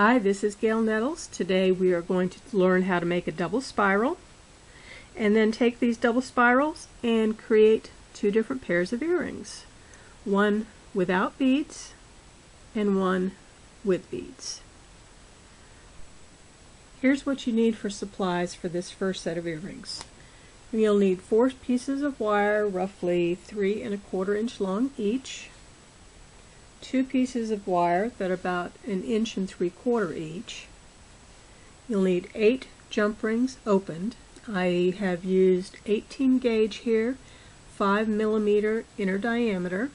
Hi, this is Gail Nettles. Today we are going to learn how to make a double spiral and then take these double spirals and create two different pairs of earrings. One without beads and one with beads. Here's what you need for supplies for this first set of earrings. You'll need 4 pieces of wire, roughly 3 1/4 inch long each. 2 pieces of wire that are about 1 3/4 inch each. You'll need 8 jump rings opened. I have used 18 gauge here, 5 mm inner diameter,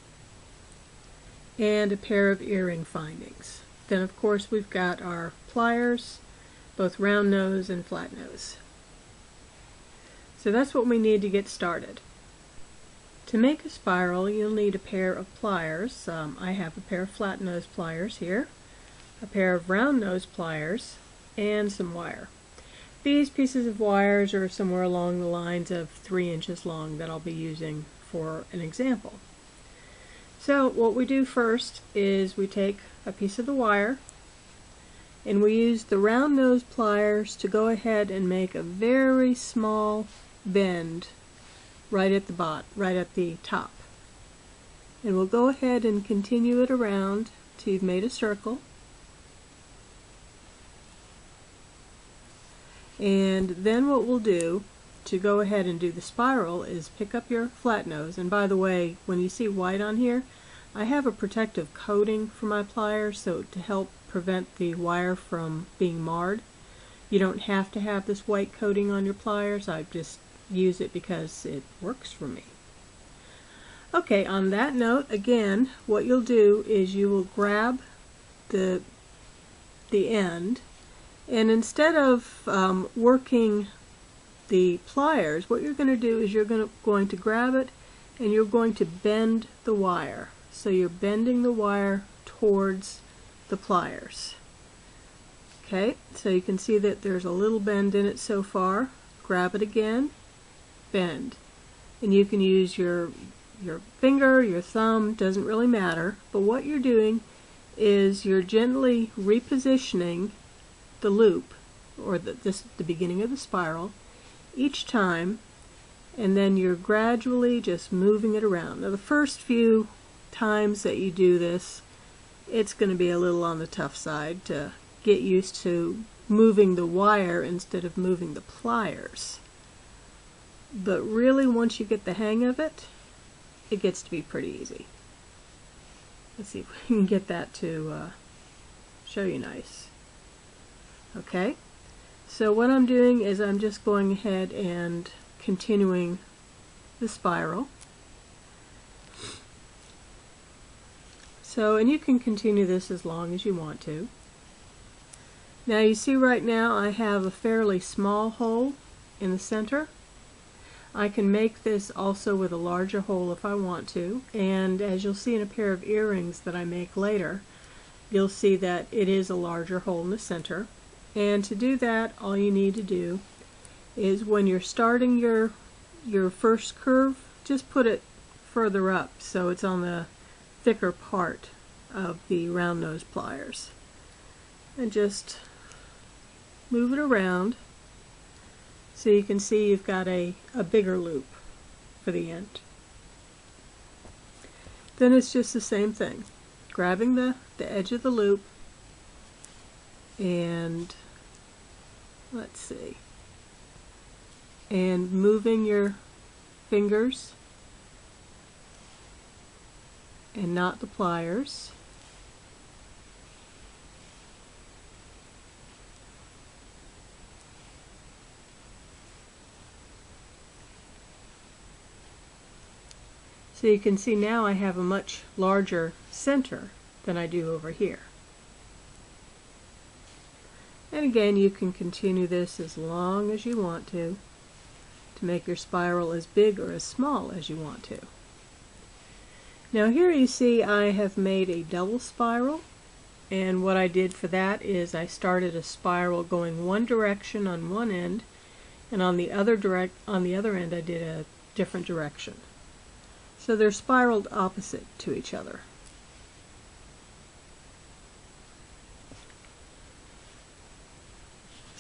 and a pair of earring findings. Then of course we've got our pliers, both round nose and flat nose. So that's what we need to get started. To make a spiral, you'll need a pair of pliers. I have a pair of flat nose pliers here, a pair of round nose pliers, and some wire. These pieces of wires are somewhere along the lines of 3 inches long that I'll be using for an example. So what we do first is we take a piece of the wire and we use the round nose pliers to go ahead and make a very small bend right at the top. And we'll go ahead and continue it around till you've made a circle. And then what we'll do to go ahead and do the spiral is pick up your flat nose. And by the way, when you see white on here, I have a protective coating for my pliers so to help prevent the wire from being marred. You don't have to have this white coating on your pliers. I just use it because it works for me. Okay, on that note, again, what you'll do is you will grab the end, and instead of working the pliers, what you're going to do is you're going to grab it and you're going to bend the wire. So you're bending the wire towards the pliers. Okay, so you can see that there's a little bend in it so far. Grab it again, bend. And you can use your finger, your thumb, doesn't really matter. But what you're doing is you're gently repositioning the loop, or the beginning of the spiral, each time, and then you're gradually just moving it around. Now the first few times that you do this, it's going to be a little on the tough side to get used to moving the wire instead of moving the pliers. But really, once you get the hang of it, it gets to be pretty easy. Let's see if we can get that to show you nice. Okay, so what I'm doing is I'm just going ahead and continuing the spiral. So, and you can continue this as long as you want to. Now you see right now I have a fairly small hole in the center. I can make this also with a larger hole if I want to, and as you'll see in a pair of earrings that I make later, you'll see that it is a larger hole in the center. And to do that, all you need to do is when you're starting your first curve, just put it further up so it's on the thicker part of the round nose pliers. And just move it around so you can see you've got a bigger loop for the end. Then it's just the same thing. Grabbing the edge of the loop and let's see, and moving your fingers and not the pliers. So you can see now I have a much larger center than I do over here. And again, you can continue this as long as you want to make your spiral as big or as small as you want to. Now here you see I have made a double spiral, and what I did for that is I started a spiral going one direction on one end, and on the other end I did a different direction. So they're spiraled opposite to each other.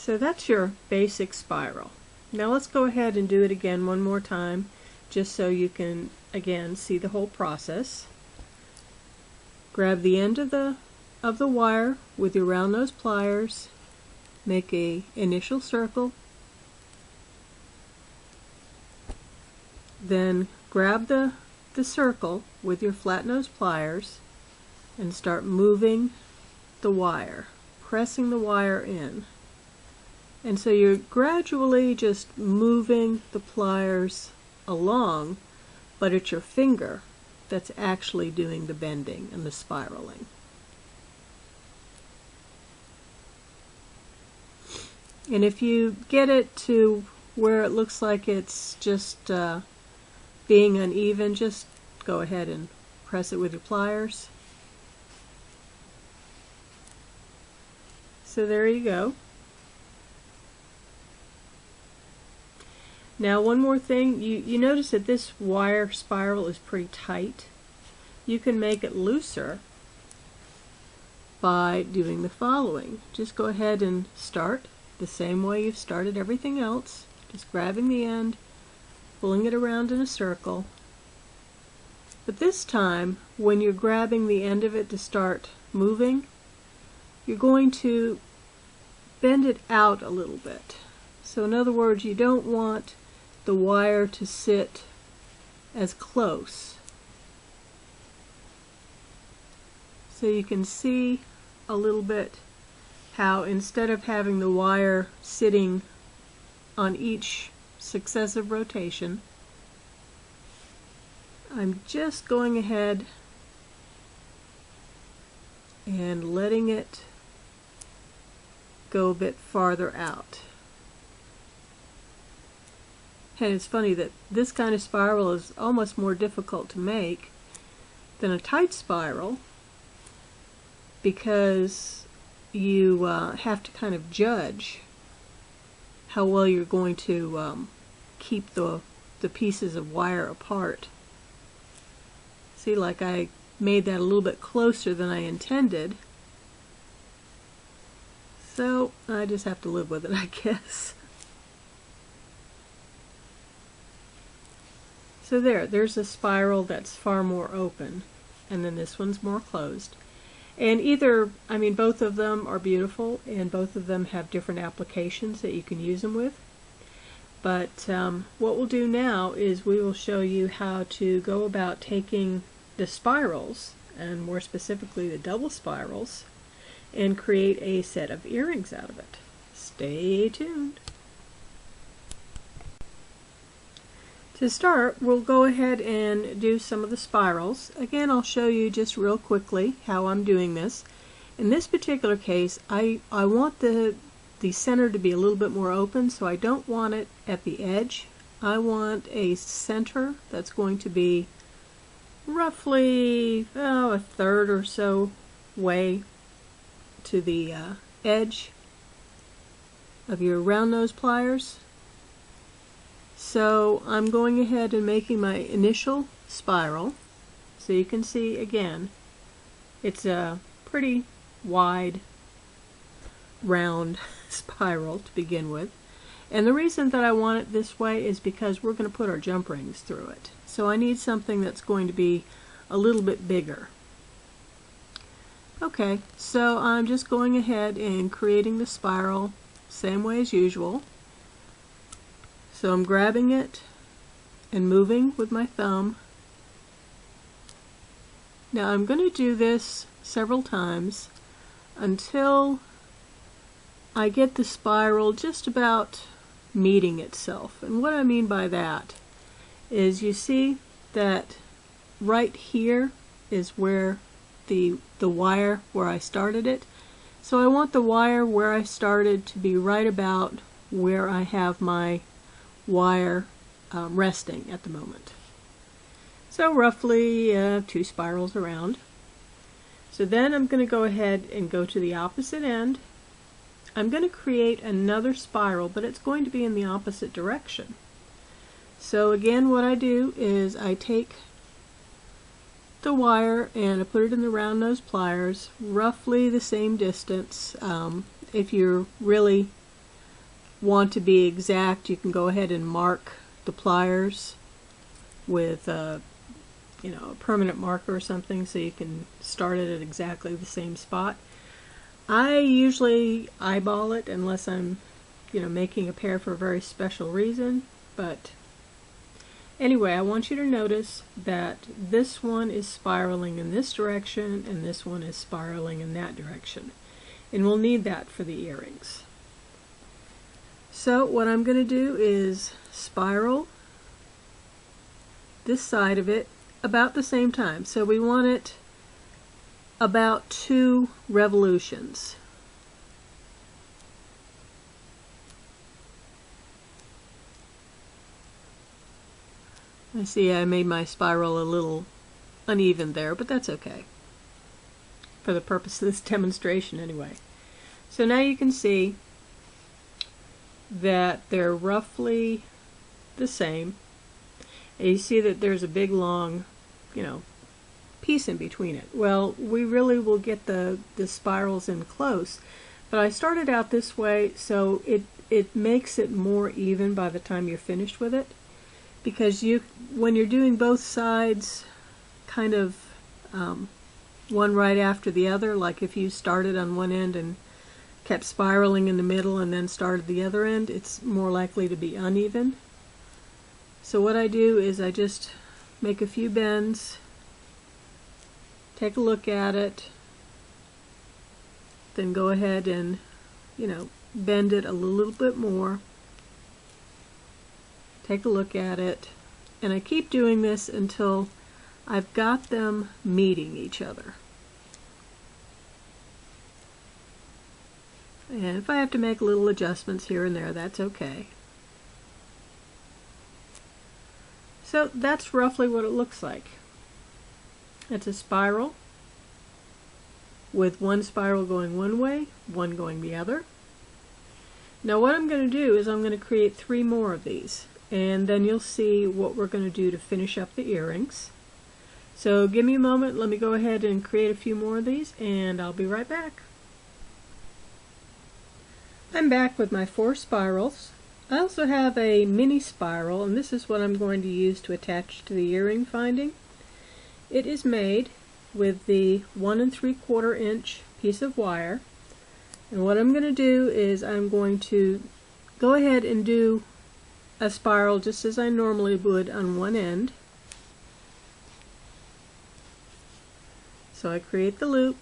So that's your basic spiral. Now let's go ahead and do it again one more time, just so you can again see the whole process. Grab the end of the wire with your round nose pliers, make a initial circle, then grab the circle with your flat nose pliers and start moving the wire, pressing the wire in. And so you're gradually just moving the pliers along, but it's your finger that's actually doing the bending and the spiraling. And if you get it to where it looks like it's just being uneven, just go ahead and press it with your pliers. So there you go. Now one more thing, you notice that this wire spiral is pretty tight. You can make it looser by doing the following. Just go ahead and start the same way you've started everything else, just grabbing the end, pulling it around in a circle. But this time, when you're grabbing the end of it to start moving, you're going to bend it out a little bit. So in other words, you don't want the wire to sit as close. So you can see a little bit how instead of having the wire sitting on each successive rotation, I'm just going ahead and letting it go a bit farther out. And it's funny that this kind of spiral is almost more difficult to make than a tight spiral, because you have to kind of judge how well you're going to keep the pieces of wire apart. See, like I made that a little bit closer than I intended, so I just have to live with it, I guess. So there's a spiral that's far more open, and then this one's more closed. And both of them are beautiful, and both of them have different applications that you can use them with. But what we'll do now is we will show you how to go about taking the spirals, and more specifically the double spirals, and create a set of earrings out of it. Stay tuned. To start, we'll go ahead and do some of the spirals. Again, I'll show you just real quickly how I'm doing this. In this particular case, I want the center to be a little bit more open, so I don't want it at the edge. I want a center that's going to be roughly a third or so way to the edge of your round nose pliers. So I'm going ahead and making my initial spiral. So you can see again, it's a pretty wide round spiral to begin with. And the reason that I want it this way is because we're going to put our jump rings through it. So I need something that's going to be a little bit bigger. Okay, so I'm just going ahead and creating the spiral same way as usual. So I'm grabbing it and moving with my thumb. Now I'm going to do this several times until I get the spiral just about meeting itself. And what I mean by that is, you see that right here is where the wire where I started it. So I want the wire where I started to be right about where I have my wire resting at the moment. So roughly 2 spirals around. So then I'm going to go ahead and go to the opposite end. I'm going to create another spiral, but it's going to be in the opposite direction. So again, what I do is I take the wire and I put it in the round nose pliers, roughly the same distance. If you're really want to be exact, you can go ahead and mark the pliers with a permanent marker or something, so you can start it at exactly the same spot. I usually eyeball it unless I'm making a pair for a very special reason, but anyway, I want you to notice that this one is spiraling in this direction and this one is spiraling in that direction, and we'll need that for the earrings. So what I'm going to do is spiral this side of it about the same time. So we want it about 2 revolutions. I see I made my spiral a little uneven there, but that's okay for the purpose of this demonstration anyway. So now you can see that they're roughly the same, and you see that there's a big long piece in between it. Well, we really will get the spirals in close, but I started out this way so it makes it more even by the time you're finished with it, because when you're doing both sides kind of one right after the other, like if you started on one end and kept spiraling in the middle and then started the other end, it's more likely to be uneven. So what I do is I just make a few bends, take a look at it, then go ahead and bend it a little bit more, take a look at it, and I keep doing this until I've got them meeting each other. And if I have to make little adjustments here and there, that's okay. So that's roughly what it looks like. It's a spiral with one spiral going one way, one going the other. Now what I'm going to do is I'm going to create 3 more of these, and then you'll see what we're going to do to finish up the earrings. So give me a moment, let me go ahead and create a few more of these, and I'll be right back. I'm back with my 4 spirals. I also have a mini spiral, and this is what I'm going to use to attach to the earring finding. It is made with the 1 3/4 inch piece of wire, and what I'm going to do is I'm going to go ahead and do a spiral just as I normally would on one end. So I create the loop,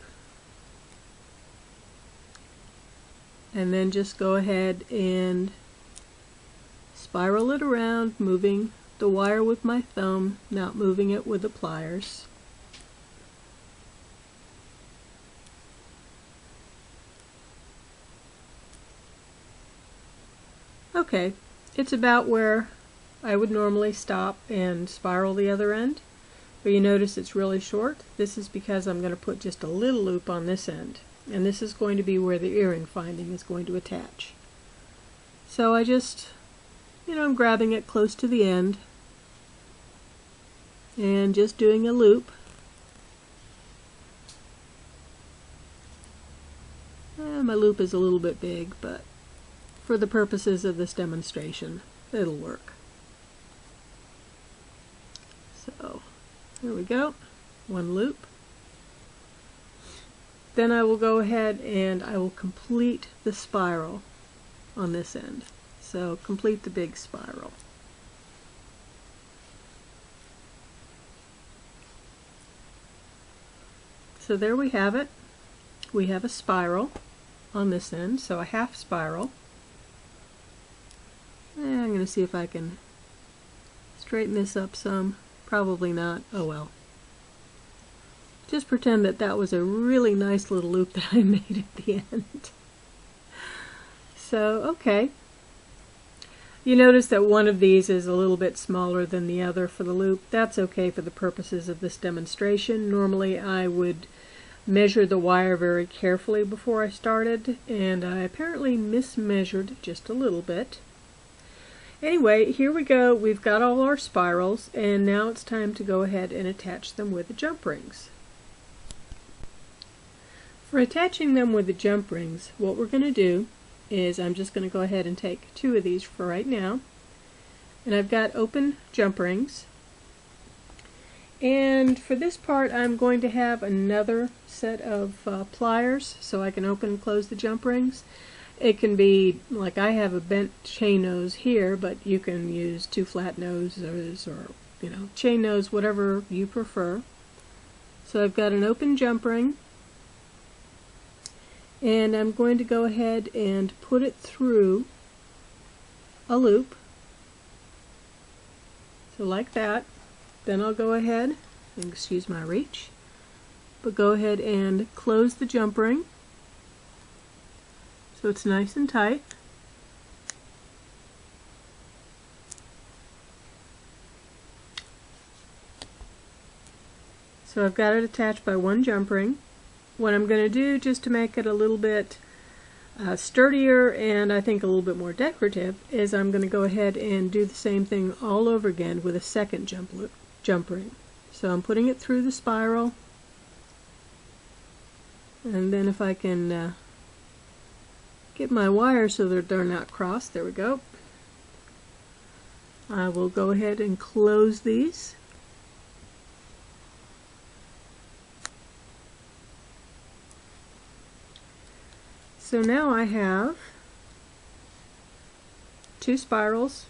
and then just go ahead and spiral it around, moving the wire with my thumb, not moving it with the pliers. Okay, it's about where I would normally stop and spiral the other end, but you notice it's really short. This is because I'm going to put just a little loop on this end, and this is going to be where the earring finding is going to attach. So I just, I'm grabbing it close to the end and just doing a loop. My loop is a little bit big, but for the purposes of this demonstration, it'll work. So, there we go, one loop. Then I will go ahead and I will complete the spiral on this end. So, complete the big spiral. So there we have it. We have a spiral on this end, so a half spiral. I'm going to see if I can straighten this up some. Probably not. Oh well. Just pretend that that was a really nice little loop that I made at the end. So, okay. You notice that one of these is a little bit smaller than the other for the loop. That's okay for the purposes of this demonstration. Normally I would measure the wire very carefully before I started, and I apparently mismeasured just a little bit. Anyway, here we go. We've got all our spirals, and now it's time to go ahead and attach them with the jump rings. For attaching them with the jump rings, what we're going to do is I'm just going to go ahead and take 2 of these for right now. And I've got open jump rings. And for this part I'm going to have another set of pliers so I can open and close the jump rings. It can be, like I have a bent chain nose here, but you can use 2 flat noses or chain nose, whatever you prefer. So I've got an open jump ring, and I'm going to go ahead and put it through a loop. So like that. Then I'll go ahead, and excuse my reach, but go ahead and close the jump ring so it's nice and tight. So I've got it attached by 1 jump ring. What I'm going to do, just to make it a little bit sturdier and I think a little bit more decorative, is I'm going to go ahead and do the same thing all over again with a second jump ring. So I'm putting it through the spiral, and then if I can get my wires so that they're not crossed, there we go. I will go ahead and close these. So now I have 2 spirals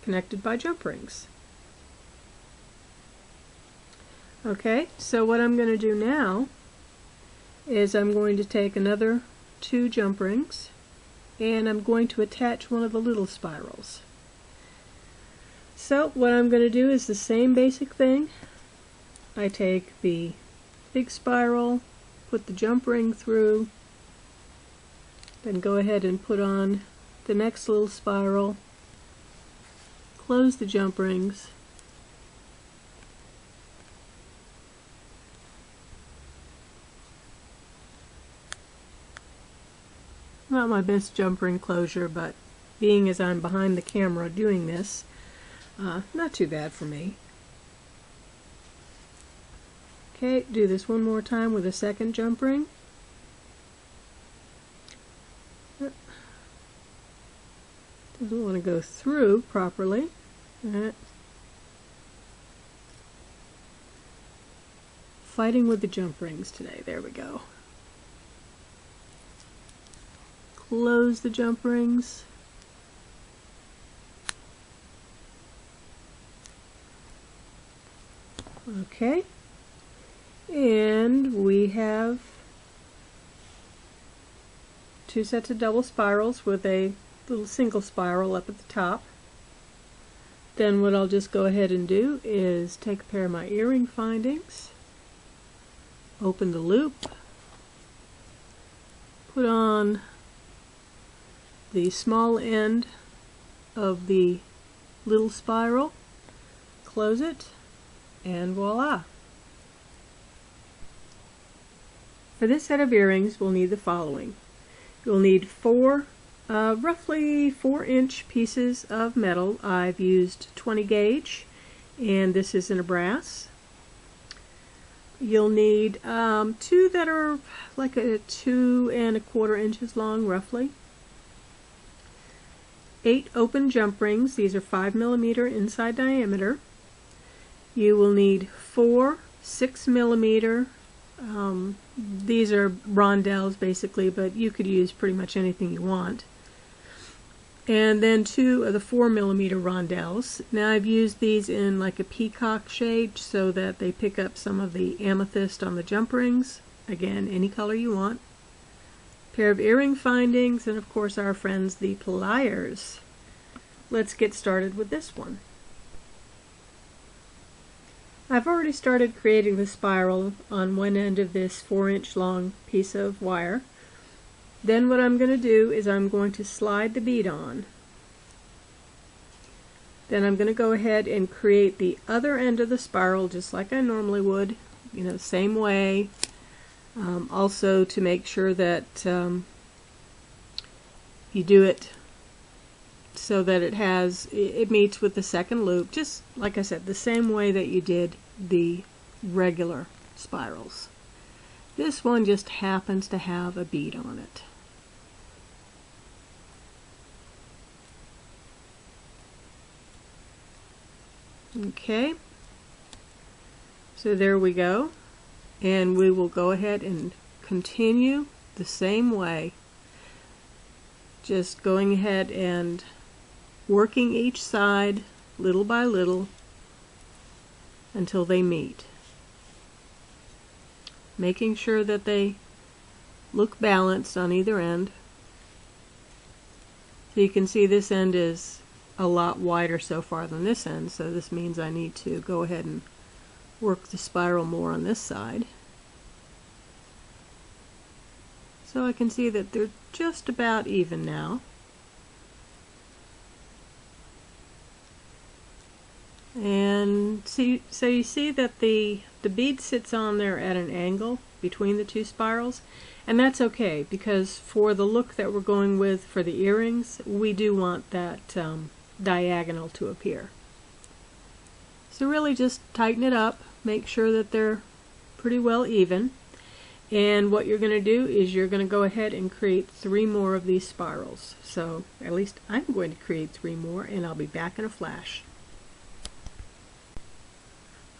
connected by jump rings. Okay, so what I'm going to do now is I'm going to take another 2 jump rings and I'm going to attach one of the little spirals. So what I'm going to do is the same basic thing. I take the big spiral, put the jump ring through, then go ahead and put on the next little spiral, close the jump rings, not my best jump ring closure, but being as I'm behind the camera doing this, not too bad for me. Okay, do this one more time with a second jump ring. Doesn't want to go through properly. Fighting with the jump rings today. There we go. Close the jump rings. Okay. And we have 2 sets of double spirals with a little single spiral up at the top. Then what I'll just go ahead and do is take a pair of my earring findings, open the loop, put on the small end of the little spiral, close it, and voila! For this set of earrings we'll need the following. You'll need 4 roughly 4-inch pieces of metal. I've used 20 gauge, and this is in a brass. You'll need 2 that are like 2 1/4 inches long, roughly. 8 open jump rings. These are 5mm inside diameter. You will need 4 6mm. These are rondelles basically, but you could use pretty much anything you want. And then 2 of the 4mm rondelles. Now I've used these in like a peacock shade so that they pick up some of the amethyst on the jump rings. Again, any color you want. Pair of earring findings, and of course our friends the pliers. Let's get started with this one. I've already started creating the spiral on one end of this 4-inch long piece of wire. Then what I'm going to do is I'm going to slide the bead on. Then I'm going to go ahead and create the other end of the spiral just like I normally would, same way. Also to make sure that you do it so that it meets with the second loop, just like I said, the same way that you did the regular spirals. This one just happens to have a bead on it. Okay, so there we go, and we will go ahead and continue the same way, just going ahead and working each side little by little until they meet, making sure that they look balanced on either end. So you can see this end is a lot wider so far than this end, so this means I need to go ahead and work the spiral more on this side. So I can see that they're just about even now. And so you see that the bead sits on there at an angle between the two spirals, and that's okay because for the look that we're going with for the earrings, we do want that diagonal to appear. So really just tighten it up, make sure that they're pretty well even, and what you're going to do is you're going to go ahead and create 3 more of these spirals. So at least I'm going to create 3 more, and I'll be back in a flash.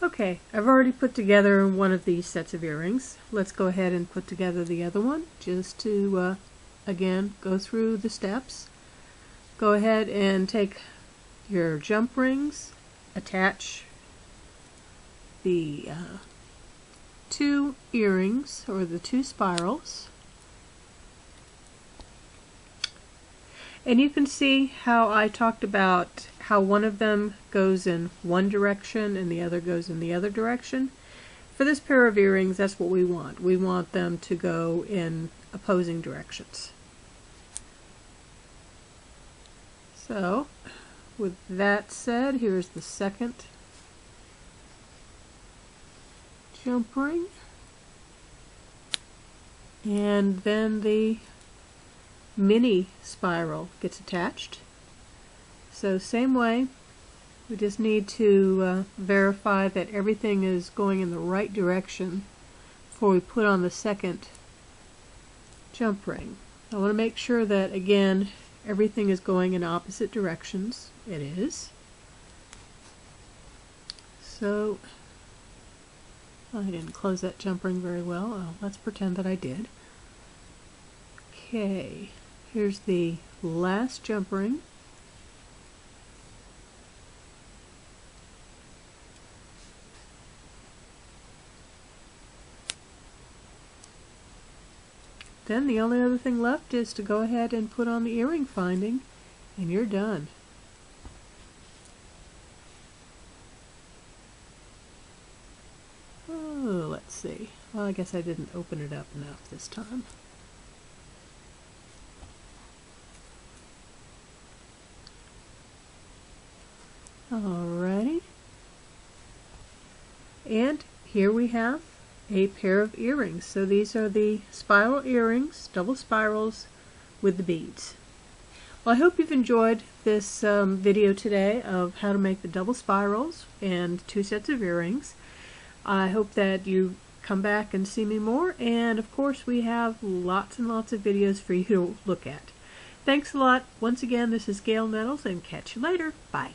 Okay, I've already put together one of these sets of earrings. Let's go ahead and put together the other one just to, again, go through the steps. Go ahead and take your jump rings, attach the 2 earrings, or the 2 spirals. And you can see how I talked about how one of them goes in one direction and the other goes in the other direction. For this pair of earrings, that's what we want. We want them to go in opposing directions. So, with that said, here's the second jump ring. And then the mini spiral gets attached. So same way, we just need to verify that everything is going in the right direction before we put on the second jump ring. I want to make sure that, again, everything is going in opposite directions. It is. So, I didn't close that jump ring very well. Let's pretend that I did. Okay, here's the last jump ring. Then the only other thing left is to go ahead and put on the earring finding, and you're done. Oh, let's see. Well, I guess I didn't open it up enough this time. Alrighty. And here we have a pair of earrings. So these are the spiral earrings, double spirals with the beads. Well, I hope you've enjoyed this video today of how to make the double spirals and 2 sets of earrings. I hope that you come back and see me more, and of course we have lots and lots of videos for you to look at. Thanks a lot. Once again, this is Gail Nettles, and catch you later. Bye.